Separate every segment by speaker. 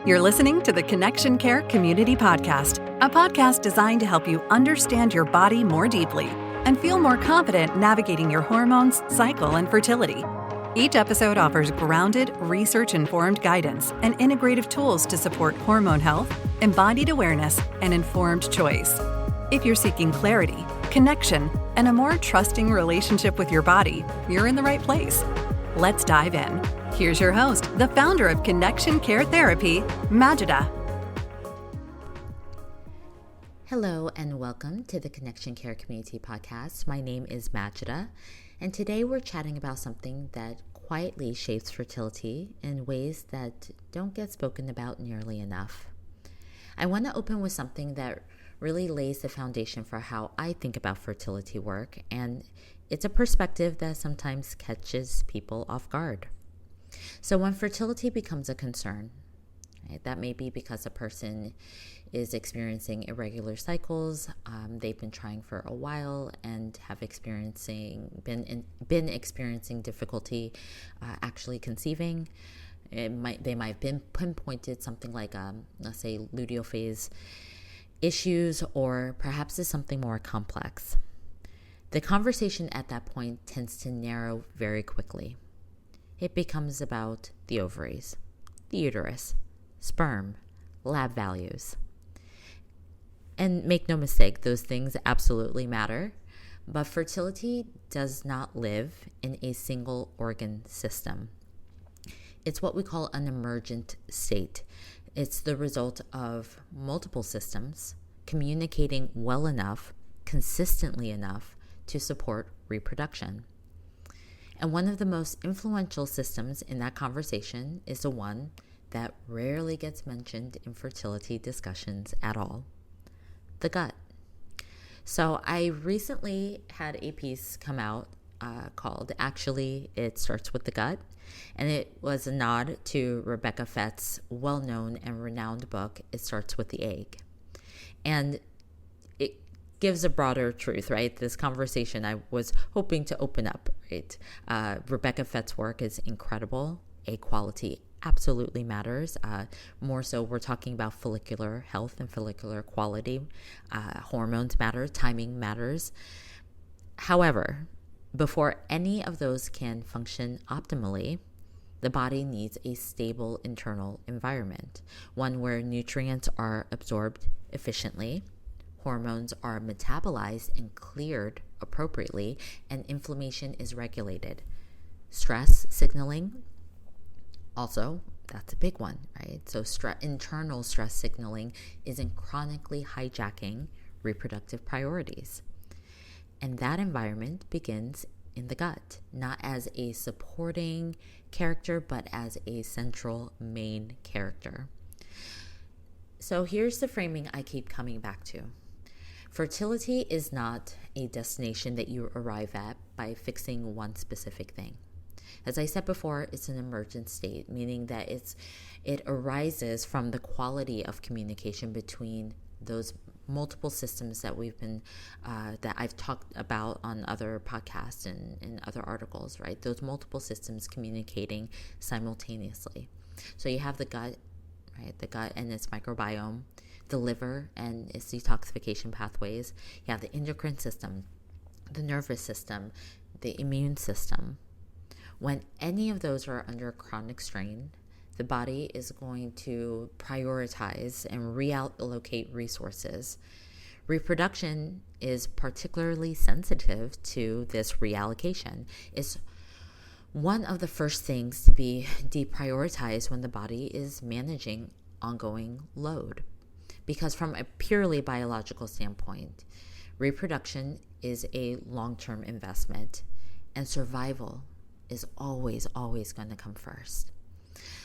Speaker 1: You're listening to the Connection Care Community Podcast, a podcast designed to help you understand your body more deeply and feel more confident navigating your hormones, cycle, and fertility. Each episode offers grounded, research-informed guidance and integrative tools to support hormone health, embodied awareness, and informed choice. If you're seeking clarity, connection, and a more trusting relationship with your body, you're in the right place. Let's dive in. Here's your host, the founder of Connection Care Therapy, Majida.
Speaker 2: Hello and welcome to the Connection Care Community Podcast. My name is Majida, and today we're chatting about something that quietly shapes fertility in ways that don't get spoken about nearly enough. I want to open with something that really lays the foundation for how I think about fertility work, and it's a perspective that sometimes catches people off guard. So when fertility becomes a concern, right, that may be because a person is experiencing irregular cycles, they've been trying for a while and have been experiencing difficulty actually conceiving. They might have been pinpointed something like, let's say, luteal phase issues, or perhaps it's something more complex. The conversation at that point tends to narrow very quickly. It becomes about the ovaries, the uterus, sperm, lab values. And make no mistake, those things absolutely matter, but fertility does not live in a single organ system. It's what we call an emergent state. It's the result of multiple systems communicating well enough, consistently enough to support reproduction. And one of the most influential systems in that conversation is the one that rarely gets mentioned in fertility discussions at all: the gut. So I recently had a piece come out called Actually, It Starts with the Gut. And it was a nod to Rebecca Fett's well-known and renowned book, It Starts with the Egg. And it gives a broader truth, right? This conversation I was hoping to open up, right? Rebecca Fett's work is incredible. Egg quality absolutely matters. More so, we're talking about follicular health and follicular quality. Hormones matter, timing matters. However, before any of those can function optimally, the body needs a stable internal environment, one where nutrients are absorbed efficiently, hormones are metabolized and cleared appropriately, and inflammation is regulated. Stress signaling, also, that's a big one, right? So internal stress signaling isn't chronically hijacking reproductive priorities. And that environment begins in the gut, not as a supporting character, but as a central main character. So here's the framing I keep coming back to. Fertility is not a destination that you arrive at by fixing one specific thing. As I said before, it's an emergent state, meaning that it arises from the quality of communication between those multiple systems that that I've talked about on other podcasts and other articles, right? Those multiple systems communicating simultaneously. So you have the gut, right? The gut and its microbiome, the liver and its detoxification pathways. You have the endocrine system, the nervous system, the immune system. When any of those are under chronic strain, the body is going to prioritize and reallocate resources. Reproduction is particularly sensitive to this reallocation. It's one of the first things to be deprioritized when the body is managing ongoing load. Because from a purely biological standpoint, reproduction is a long-term investment, and survival is always going to come first.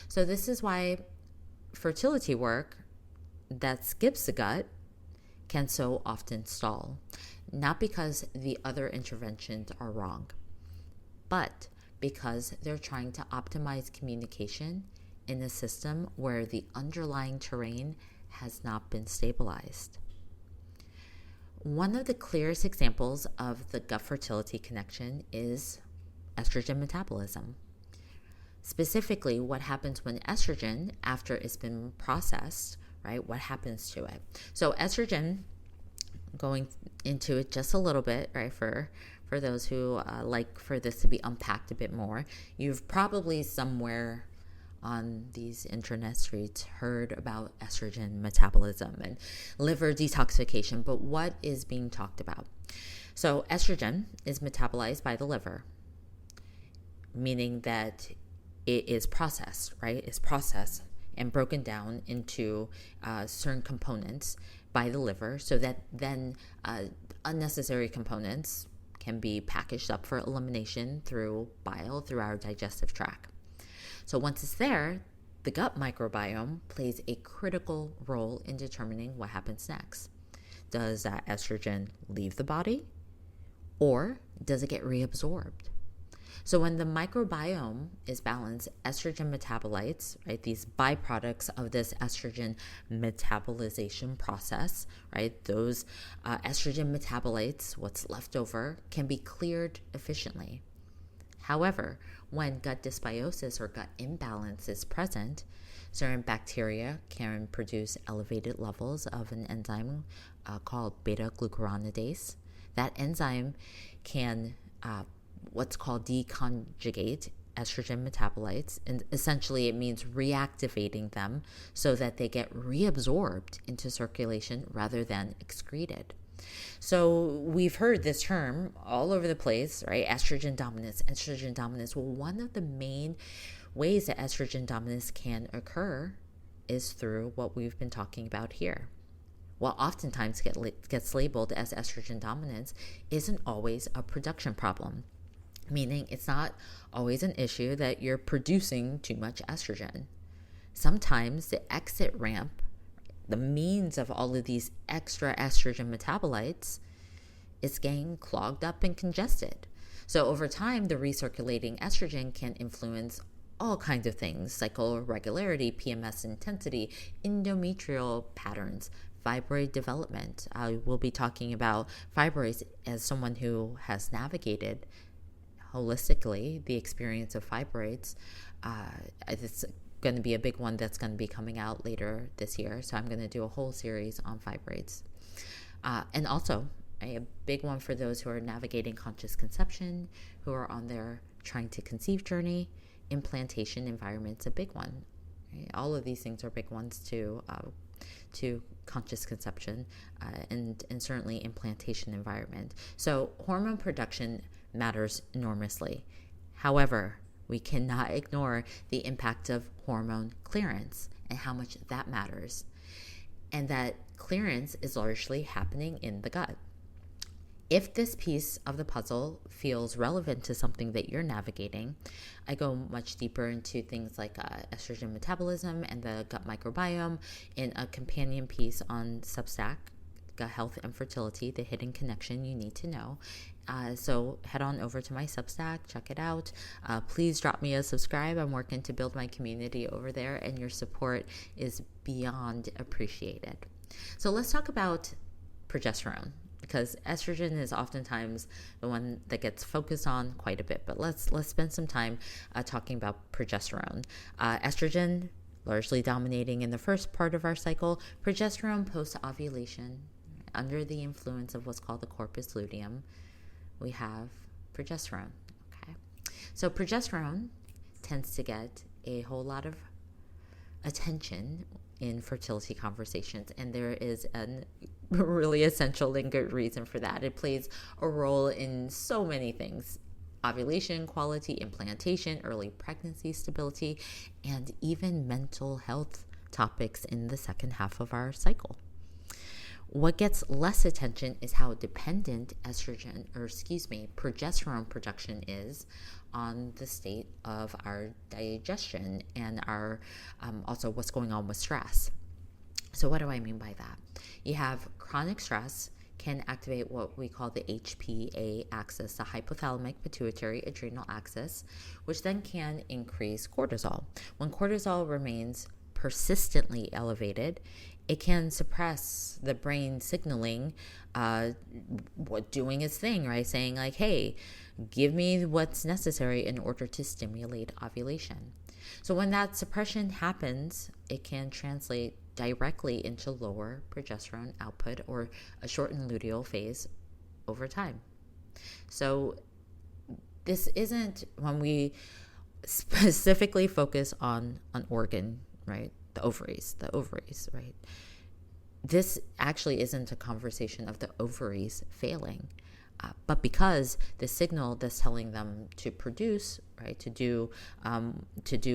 Speaker 2: So this is why fertility work that skips the gut can so often stall. Not because the other interventions are wrong, but because they're trying to optimize communication in a system where the underlying terrain has not been stabilized. One of the clearest examples of the gut fertility connection is estrogen metabolism. specifically what happens when estrogen, after it's been processed, right? What happens to it? So estrogen, going into it just a little bit, right? For those who like for this to be unpacked a bit more, you've probably somewhere on these internet streets heard about estrogen metabolism and liver detoxification, but what is being talked about? So estrogen is metabolized by the liver, meaning that it is processed, right? It's processed and broken down into certain components by the liver, so that then unnecessary components can be packaged up for elimination through bile, through our digestive tract. So once it's there, the gut microbiome plays a critical role in determining what happens next. Does that estrogen leave the body, or does it get reabsorbed? So when the microbiome is balanced, estrogen metabolites, right, these byproducts of this estrogen metabolization process, right, those estrogen metabolites, what's left over, can be cleared efficiently. However, when gut dysbiosis or gut imbalance is present, certain bacteria can produce elevated levels of an enzyme called beta-glucuronidase. That enzyme can what's called deconjugate estrogen metabolites, and essentially it means reactivating them so that they get reabsorbed into circulation rather than excreted. So we've heard this term all over the place, right? Estrogen dominance, estrogen dominance. Well, one of the main ways that estrogen dominance can occur is through what we've been talking about here. What oftentimes gets labeled as estrogen dominance isn't always a production problem, meaning it's not always an issue that you're producing too much estrogen. Sometimes the exit ramp, the means of all of these extra estrogen metabolites, is getting clogged up and congested. So over time, the recirculating estrogen can influence all kinds of things: cycle regularity, PMS intensity, endometrial patterns, fibroid development. I will be talking about fibroids as someone who has navigated holistically the experience of fibroids. It's going to be a big one that's going to be coming out later this year. So I'm going to do a whole series on fibroids. And also a big one for those who are navigating conscious conception, who are on their trying to conceive journey. Implantation environment's a big one. Right? All of these things are big ones to conscious conception and certainly implantation environment. So hormone production matters enormously. However, we cannot ignore the impact of hormone clearance and how much that matters. And that clearance is largely happening in the gut. If this piece of the puzzle feels relevant to something that you're navigating, I go much deeper into things like estrogen metabolism and the gut microbiome in a companion piece on Substack, Gut Health and Fertility, the hidden connection you need to know. So head on over to my Substack, check it out. Please drop me a subscribe. I'm working to build my community over there, and your support is beyond appreciated. So let's talk about progesterone, because estrogen is oftentimes the one that gets focused on quite a bit. But let's spend some time talking about progesterone. Estrogen largely dominating in the first part of our cycle. Progesterone post-ovulation, under the influence of what's called the corpus luteum, we have progesterone. Okay, so progesterone tends to get a whole lot of attention in fertility conversations, and there is a really essential and good reason for that. It plays a role in so many things: ovulation quality, implantation, early pregnancy stability, and even mental health topics in the second half of our cycle. What gets less attention is how dependent progesterone production is on the state of our digestion and our also what's going on with stress. So what do I mean by that? You have chronic stress can activate what we call the HPA axis, the hypothalamic pituitary adrenal axis, which then can increase cortisol. When cortisol remains persistently elevated, it can suppress the brain signaling, doing its thing, right? Saying like, hey, give me what's necessary in order to stimulate ovulation. So when that suppression happens, it can translate directly into lower progesterone output or a shortened luteal phase over time. So this isn't when we specifically focus on an organ, right? The ovaries, right? This actually isn't a conversation of the ovaries failing, but because the signal that's telling them to produce, right, to do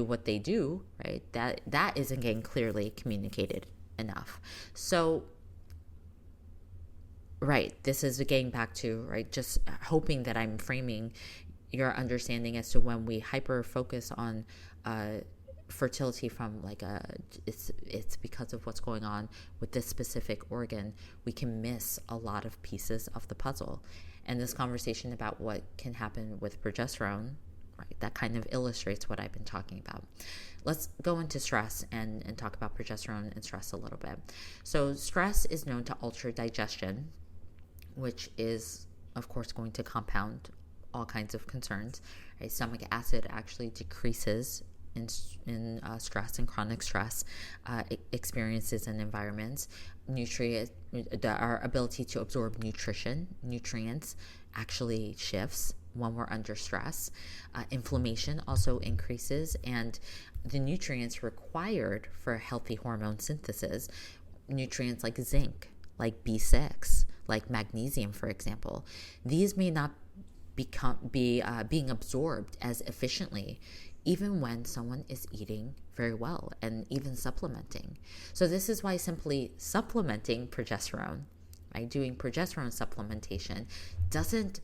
Speaker 2: what they do, right, that isn't getting clearly communicated enough. So, right, this is getting back to, right, just hoping that I'm framing your understanding as to when we hyper focus on fertility from like it's because of what's going on with this specific organ, we can miss a lot of pieces of the puzzle. And this conversation about what can happen with progesterone, right, that kind of illustrates what I've been talking about. Let's go into stress and talk about progesterone and stress a little bit. So stress is known to alter digestion, which is of course going to compound all kinds of concerns. Right? Stomach acid actually decreases in stress and chronic stress experiences and environments. Our ability to absorb nutrients actually shifts when we're under stress. Inflammation also increases, and the nutrients required for healthy hormone synthesis, nutrients like zinc, like B6, like magnesium, for example, these may not being absorbed as efficiently even when someone is eating very well and even supplementing. So this is why simply supplementing progesterone, right, doing progesterone supplementation doesn't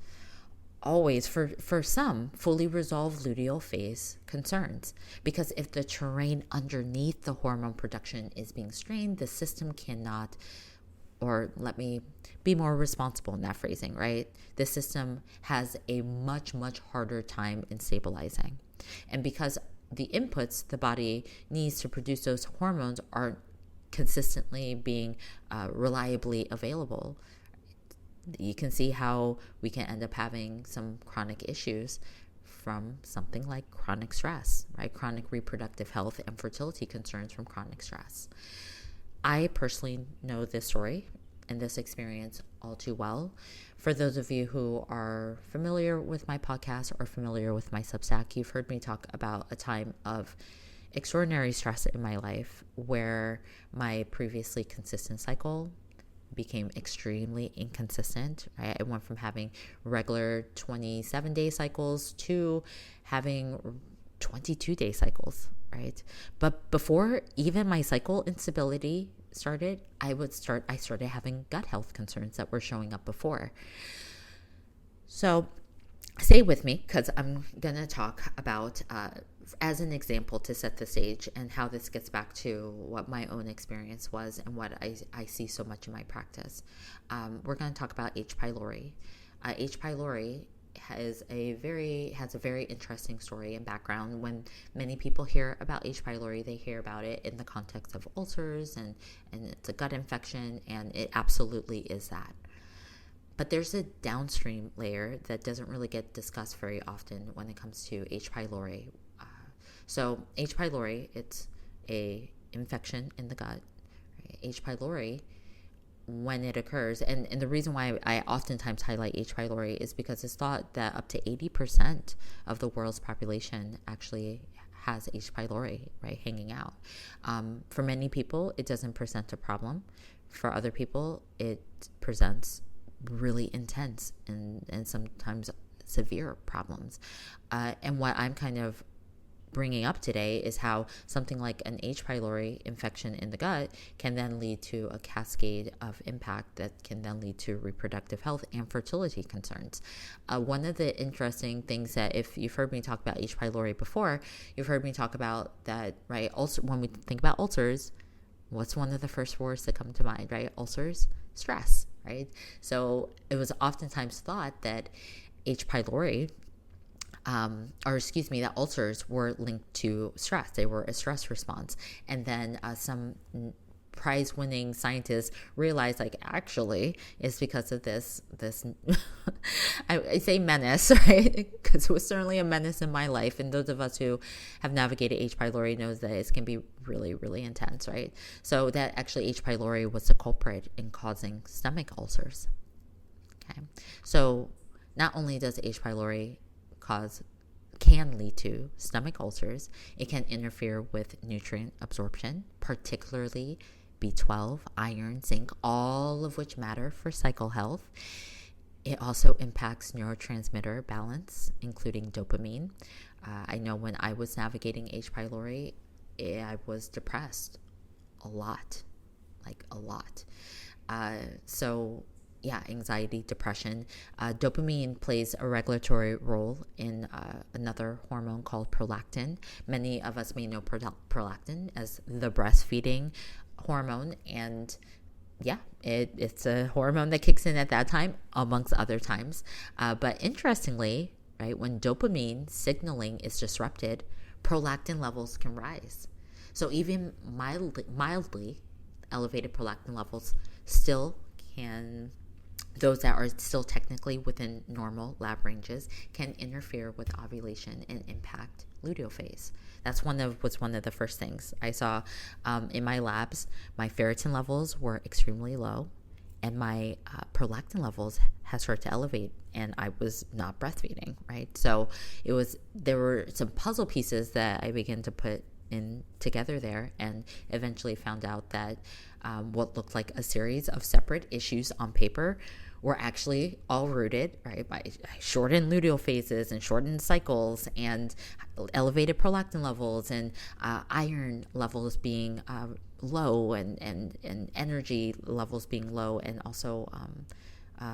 Speaker 2: always, for some, fully resolve luteal phase concerns. Because if the terrain underneath the hormone production is being strained, the system cannot, or let me be more responsible in that phrasing, right? The system has a much, much harder time in stabilizing. And because the inputs the body needs to produce those hormones aren't consistently being reliably available, you can see how we can end up having some chronic issues from something like chronic stress, right? Chronic reproductive health and fertility concerns from chronic stress. I personally know this story and this experience all too well. For those of you who are familiar with my podcast or familiar with my Substack, you've heard me talk about a time of extraordinary stress in my life where my previously consistent cycle became extremely inconsistent. Right? I went from having regular 27-day cycles to having 22-day cycles, right? But before even my cycle instability started, I started having gut health concerns that were showing up before. So stay with me, because I'm going to talk about, as an example to set the stage, and how this gets back to what my own experience was and what I see so much in my practice. We're going to talk about H. pylori. H. pylori has a very interesting story and background. When many people hear about H. pylori, they hear about it in the context of ulcers and it's a gut infection, and it absolutely is that. But there's a downstream layer that doesn't really get discussed very often when it comes to H. pylori. So H. pylori, it's a infection in the gut. Right? H. pylori, when it occurs, and the reason why I oftentimes highlight H. pylori is because it's thought that up to 80% of the world's population actually has H. pylori, right, hanging out. For many people, it doesn't present a problem. For other people, it presents really intense and sometimes severe problems. And what I'm kind of bringing up today is how something like an H. pylori infection in the gut can then lead to a cascade of impact that can then lead to reproductive health and fertility concerns. One of the interesting things that, if you've heard me talk about H. pylori before, you've heard me talk about that, right? Also, when we think about ulcers, what's one of the first words that come to mind, right? Ulcers, stress, right? So it was oftentimes thought that H. pylori that ulcers were linked to stress. They were a stress response. And then some prize-winning scientists realized, like, actually it's because of this I say menace, right? Because it was certainly a menace in my life, and those of us who have navigated H. pylori knows that it can be really, really intense, right? So that actually H. pylori was the culprit in causing stomach ulcers. Okay, so not only does H. pylori can lead to stomach ulcers, it can interfere with nutrient absorption, particularly B12, iron, zinc, all of which matter for cycle health. It also impacts neurotransmitter balance, including dopamine. I know when I was navigating H. pylori, I was depressed a lot. Anxiety, depression. Dopamine plays a regulatory role in another hormone called prolactin. Many of us may know prolactin as the breastfeeding hormone, and it's a hormone that kicks in at that time, amongst other times. But interestingly, right, when dopamine signaling is disrupted, prolactin levels can rise. So even mildly elevated prolactin levels still can, those that are still technically within normal lab ranges, can interfere with ovulation and impact luteal phase. That's one of the first things I saw in my labs. My ferritin levels were extremely low, and my prolactin levels had started to elevate, and I was not breastfeeding, right? So there were some puzzle pieces that I began to put in together there, and eventually found out that what looked like a series of separate issues on paper were actually all rooted, right, by shortened luteal phases and shortened cycles and elevated prolactin levels and iron levels being low and energy levels being low, and also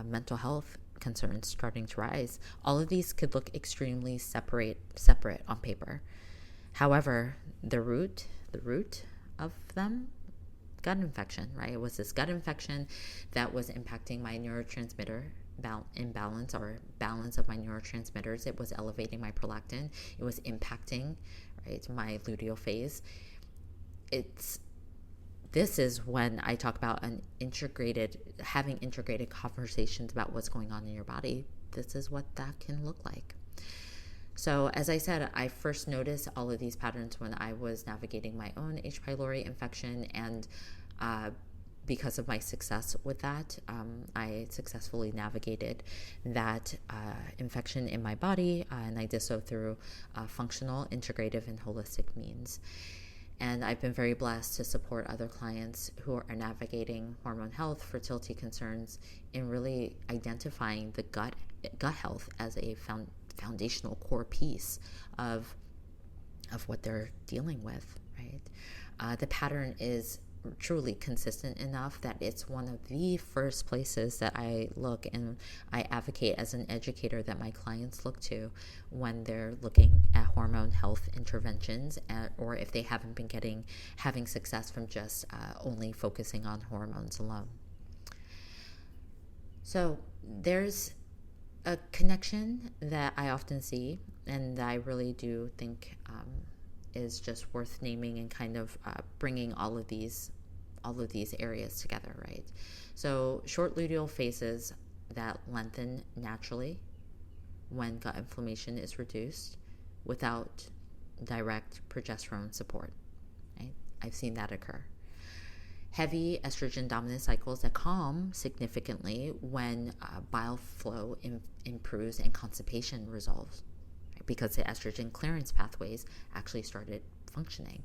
Speaker 2: mental health concerns starting to rise. All of these could look extremely separate on paper. However, the root of them, gut infection, right? It was this gut infection that was impacting my neurotransmitter imbalance, or balance of my neurotransmitters. It was elevating my prolactin. It was impacting, right, my luteal phase. This is when I talk about having integrated conversations about what's going on in your body. This is what that can look like. So as I said, I first noticed all of these patterns when I was navigating my own H. pylori infection, and because of my success with that, I successfully navigated that infection in my body, and I did so through functional, integrative, and holistic means. And I've been very blessed to support other clients who are navigating hormone health, fertility concerns, in really identifying the gut health as a foundational core piece of what they're dealing with, right? The pattern is truly consistent enough that it's one of the first places that I look, and I advocate as an educator that my clients look to when they're looking at hormone health interventions, or if they haven't been having success from just only focusing on hormones alone. So there's a connection that I often see, and that I really do think is just worth naming, and kind of bringing all of these areas together, right? So short luteal phases that lengthen naturally when gut inflammation is reduced without direct progesterone support, right? I've seen that occur. Heavy estrogen dominant cycles that calm significantly when bile flow improves and constipation resolves, right? Because the estrogen clearance pathways actually started functioning,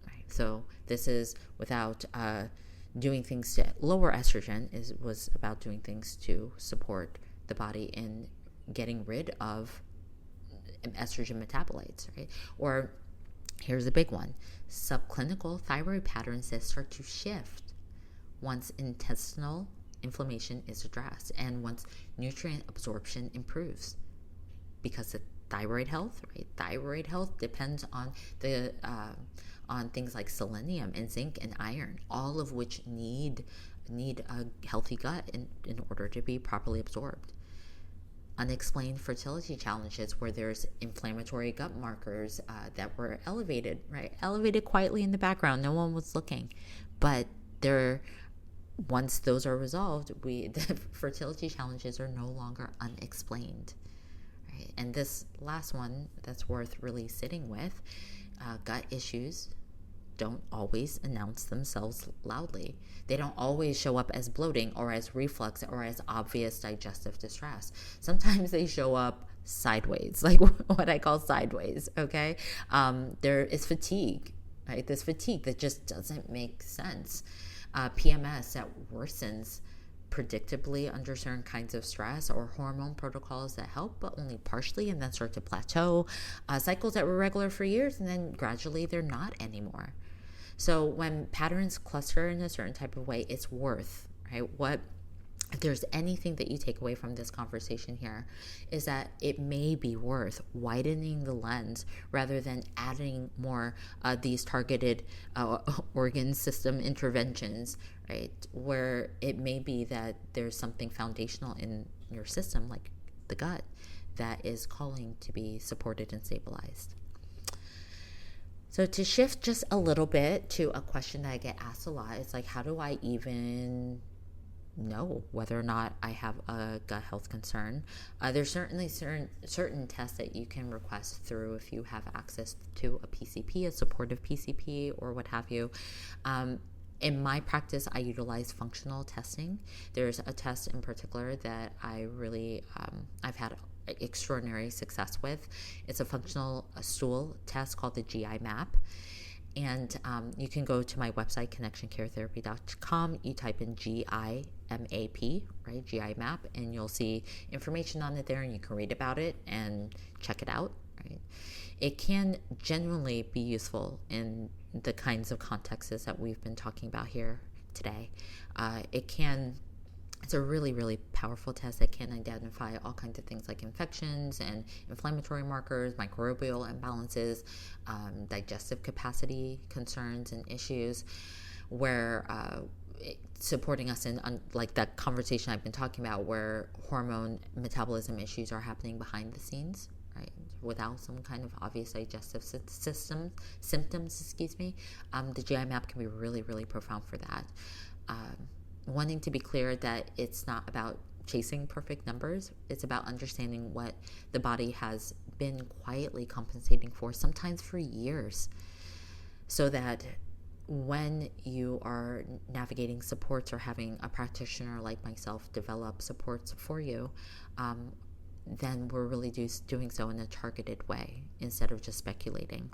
Speaker 2: right? So this is without doing things to lower estrogen. It was about doing things to support the body in getting rid of estrogen metabolites, right? Or here's a big one: subclinical thyroid patterns that start to shift once intestinal inflammation is addressed and once nutrient absorption improves. Because the thyroid health, right? Thyroid health depends on the on things like selenium and zinc and iron, all of which need a healthy gut in order to be properly absorbed. unexplained fertility challenges where there's inflammatory gut markers that were elevated, right? Elevated quietly in the background. No one was looking. But once those are resolved, the fertility challenges are no longer unexplained. Right? And this last one that's worth really sitting with, gut issues don't always announce themselves loudly. They don't always show up as bloating or as reflux or as obvious digestive distress. Sometimes they show up sideways, like what I call sideways, okay? There is fatigue, right? This fatigue that just doesn't make sense. PMS that worsens predictably under certain kinds of stress, or hormone protocols that help but only partially and then start to plateau. Cycles that were regular for years and then gradually they're not anymore. So when patterns cluster in a certain type of way, it's worth, right? If there's anything that you take away from this conversation here, is that it may be worth widening the lens rather than adding more these targeted organ system interventions, right? Where it may be that there's something foundational in your system, like the gut, that is calling to be supported and stabilized. So to shift just a little bit to a question that I get asked a lot, it's like, how do I even know whether or not I have a gut health concern? There's certainly certain tests that you can request through if you have access to a PCP, a supportive PCP, or what have you. In my practice, I utilize functional testing. There's a test in particular that I really, I've had extraordinary success with. It's a functional stool test called the GI map. And you can go to my website, connectioncaretherapy.com. You type in GIMAP, right? GI map, and you'll see information on it there, and you can read about it and check it out, right? It can genuinely be useful in the kinds of contexts that we've been talking about here today. It's a really, really powerful test that can identify all kinds of things like infections and inflammatory markers, microbial imbalances, digestive capacity concerns and issues, where supporting us in like that conversation I've been talking about, where hormone metabolism issues are happening behind the scenes, right? Without some kind of obvious digestive symptoms, the GI map can be really, really profound for that. Wanting to be clear that it's not about chasing perfect numbers. It's about understanding what the body has been quietly compensating for, sometimes for years, so that when you are navigating supports or having a practitioner like myself develop supports for you, then we're really doing so in a targeted way instead of just speculating.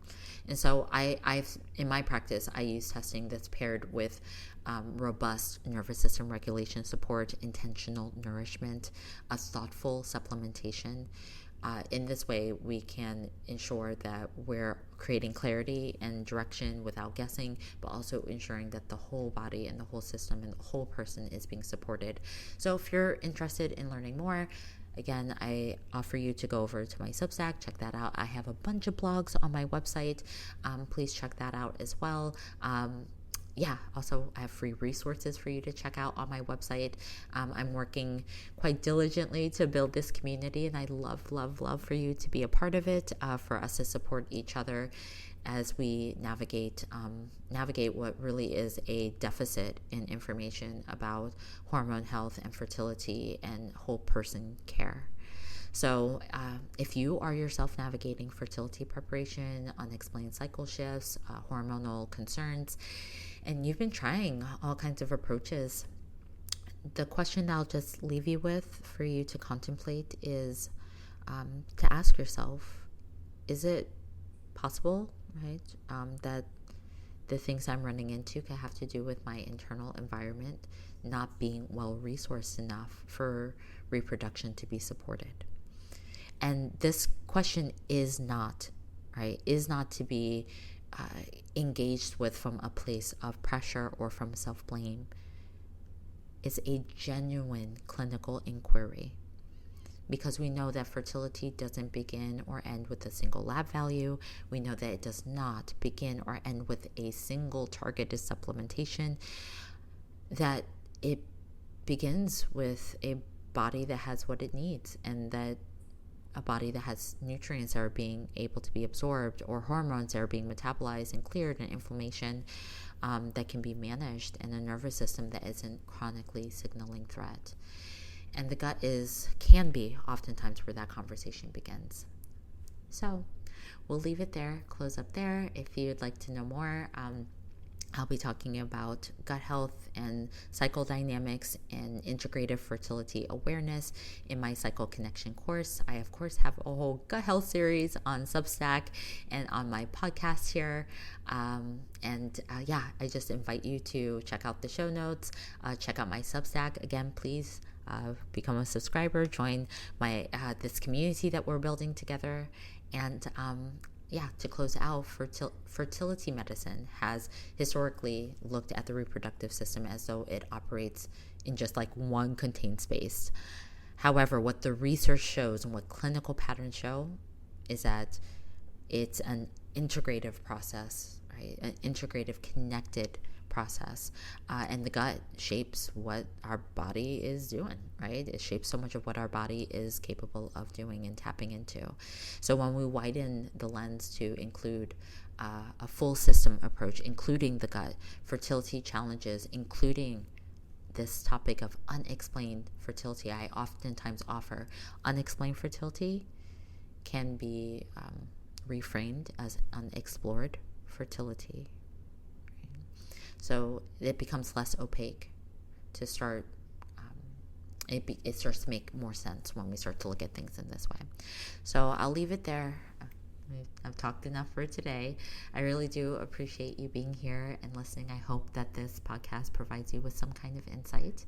Speaker 2: And so I've in my practice, I use testing that's paired with robust nervous system regulation support, intentional nourishment, a thoughtful supplementation. In this way, we can ensure that we're creating clarity and direction without guessing, but also ensuring that the whole body and the whole system and the whole person is being supported. So if you're interested in learning more, again, I offer you to go over to my Substack, check that out. I have a bunch of blogs on my website. Please check that out as well. Also, I have free resources for you to check out on my website. I'm working quite diligently to build this community, and I'd love, love, love for you to be a part of it, for us to support each other as we navigate what really is a deficit in information about hormone health and fertility and whole person care. So if you are yourself navigating fertility preparation, unexplained cycle shifts, hormonal concerns, and you've been trying all kinds of approaches, the question I'll just leave you with for you to contemplate is to ask yourself, is it possible, right, that the things I'm running into could have to do with my internal environment not being well resourced enough for reproduction to be supported? And this question is not to be engaged with from a place of pressure or from self-blame. It's a genuine clinical inquiry, because we know that fertility doesn't begin or end with a single lab value. We know that it does not begin or end with a single targeted supplementation, that it begins with a body that has what it needs, and that a body that has nutrients that are being able to be absorbed, or hormones that are being metabolized and cleared, and inflammation that can be managed, and a nervous system that isn't chronically signaling threat. And the gut can be oftentimes where that conversation begins. So we'll leave it there, close up there. If you'd like to know more, I'll be talking about gut health and cycle dynamics and integrative fertility awareness in my Cycle Connection course. I, of course, have a whole gut health series on Substack and on my podcast here. I just invite you to check out the show notes, check out my Substack. Again, please become a subscriber, join my this community that we're building together. And to close out, fertility medicine has historically looked at the reproductive system as though it operates in just like one contained space. However, what the research shows and what clinical patterns show is that it's an integrative process, right? An integrative, connected process. And the gut shapes what our body is doing, right? It shapes so much of what our body is capable of doing and tapping into. So when we widen the lens to include a full system approach, including the gut, fertility challenges, including this topic of unexplained fertility, I oftentimes offer unexplained fertility can be reframed as unexplored fertility. So it becomes less opaque to start. It starts to make more sense when we start to look at things in this way. So I'll leave it there. I've talked enough for today. I really do appreciate you being here and listening. I hope that this podcast provides you with some kind of insight.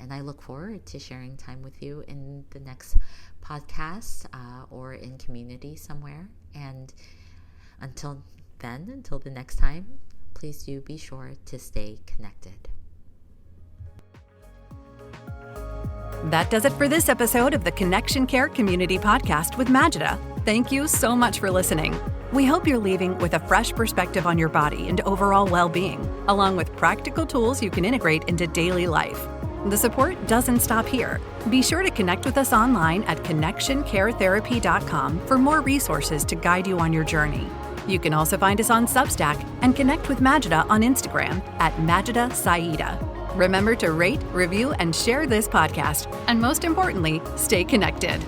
Speaker 2: And I look forward to sharing time with you in the next podcast or in community somewhere. And until the next time, please do be sure to stay connected.
Speaker 1: That does it for this episode of the Connection Care Community Podcast with Majida. Thank you so much for listening. We hope you're leaving with a fresh perspective on your body and overall well-being, along with practical tools you can integrate into daily life. The support doesn't stop here. Be sure to connect with us online at connectioncaretherapy.com for more resources to guide you on your journey. You can also find us on Substack and connect with Majida on Instagram at Majida Sai'da. Remember to rate, review, and share this podcast. And most importantly, stay connected.